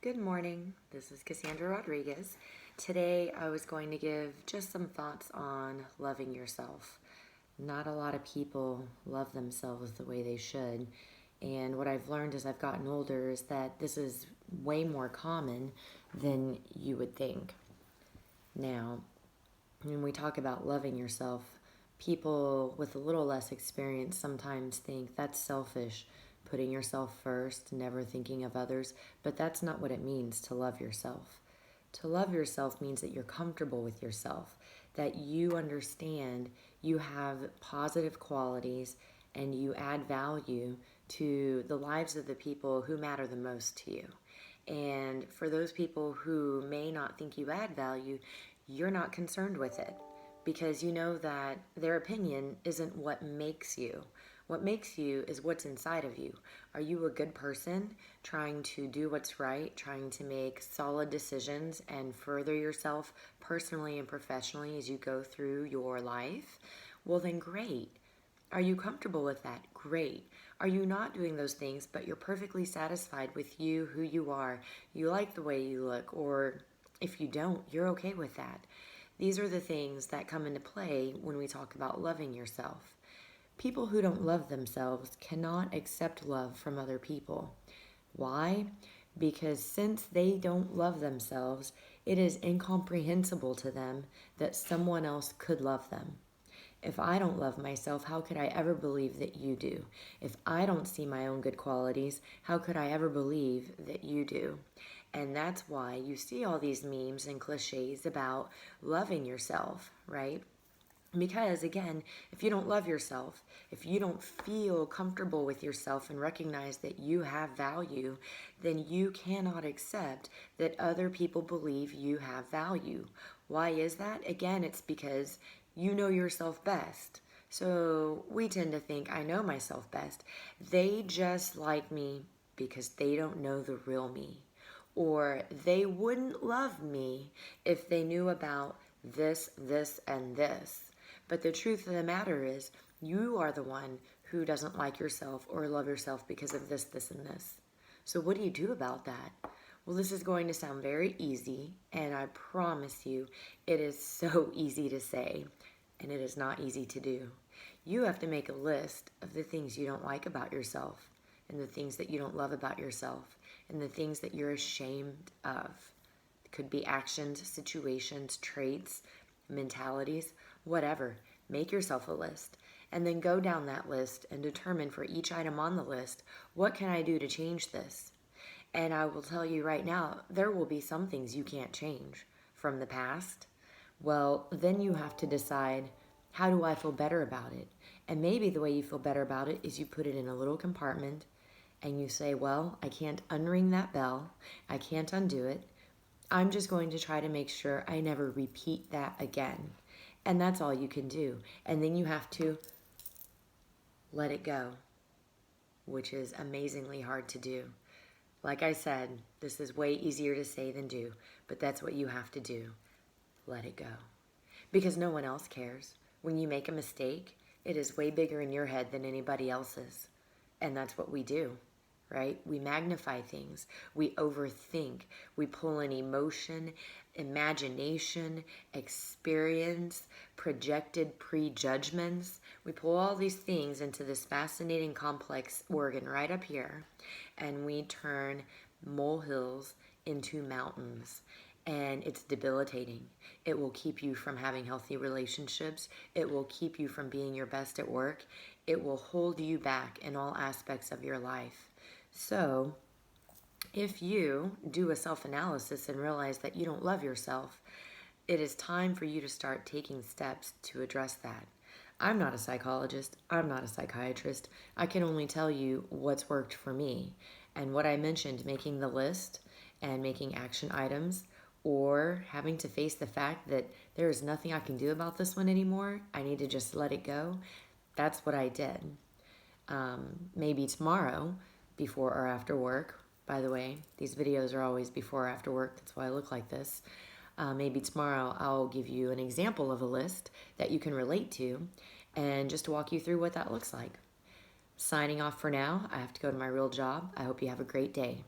Good morning. This is Cassandra Rodriguez. Today I was going to give just some thoughts on loving yourself. Not a lot of people love themselves the way they should. And what I've learned as I've gotten older is that this is way more common than you would think. Now, when we talk about loving yourself, people with a little less experience sometimes think that's selfish, putting yourself first, never thinking of others, but that's not what it means to love yourself. To love yourself means that you're comfortable with yourself, that you understand you have positive qualities and you add value to the lives of the people who matter the most to you. And for those people who may not think you add value, you're not concerned with it because you know that their opinion isn't what makes you. What makes you is what's inside of you. Are you a good person trying to do what's right, trying to make solid decisions and further yourself personally and professionally as you go through your life? Well, then great. Are you comfortable with that? Great. Are you not doing those things, but you're perfectly satisfied with you, who you are? You like the way you look, or if you don't, you're okay with that. These are the things that come into play when we talk about loving yourself. People who don't love themselves cannot accept love from other people. Why? Because since they don't love themselves, it is incomprehensible to them that someone else could love them. If I don't love myself, how could I ever believe that you do? If I don't see my own good qualities, how could I ever believe that you do? And that's why you see all these memes and cliches about loving yourself, right? Because again, if you don't love yourself, if you don't feel comfortable with yourself and recognize that you have value, then you cannot accept that other people believe you have value. Why is that? Again, it's because you know yourself best. So we tend to think, I know myself best. They just like me because they don't know the real me. Or they wouldn't love me if they knew about this, and this. But the truth of the matter is, you are the one who doesn't like yourself or love yourself because of this, and this. So what do you do about that? Well, this is going to sound very easy, and I promise you, it is so easy to say, and it is not easy to do. You have to make a list of the things you don't like about yourself, and the things that you don't love about yourself, and the things that you're ashamed of. It could be actions, situations, traits, mentalities, whatever. Make yourself a list and then go down that list and determine for each item on the list, what can I do to change this? And I will tell you right now, there will be some things you can't change from the past. Well, then you have to decide, how do I feel better about it? And maybe the way you feel better about it is you put it in a little compartment and you say, well, I can't unring that bell. I can't undo it. I'm just going to try to make sure I never repeat that again. And that's all you can do. And then you have to let it go, which is amazingly hard to do. Like I said, this is way easier to say than do, but that's what you have to do. Let it go. Because no one else cares. When you make a mistake, it is way bigger in your head than anybody else's. And that's what we do. Right? We magnify things. We overthink. We pull in emotion, imagination, experience, projected prejudgments. We pull all these things into this fascinating, complex organ right up here, and we turn molehills into mountains. And it's debilitating. It will keep you from having healthy relationships. It will keep you from being your best at work. It will hold you back in all aspects of your life. So, if you do a self-analysis and realize that you don't love yourself, it is time for you to start taking steps to address that. I'm not a psychologist. I'm not a psychiatrist. I can only tell you what's worked for me. And what I mentioned, making the list and making action items, or having to face the fact that there is nothing I can do about this one anymore, I need to just let it go, that's what I did. Maybe tomorrow, before or after work. By the way, these videos are always before or after work. That's why I look like this. Maybe tomorrow I'll give you an example of a list that you can relate to and just to walk you through what that looks like. Signing off for now. I have to go to my real job. I hope you have a great day.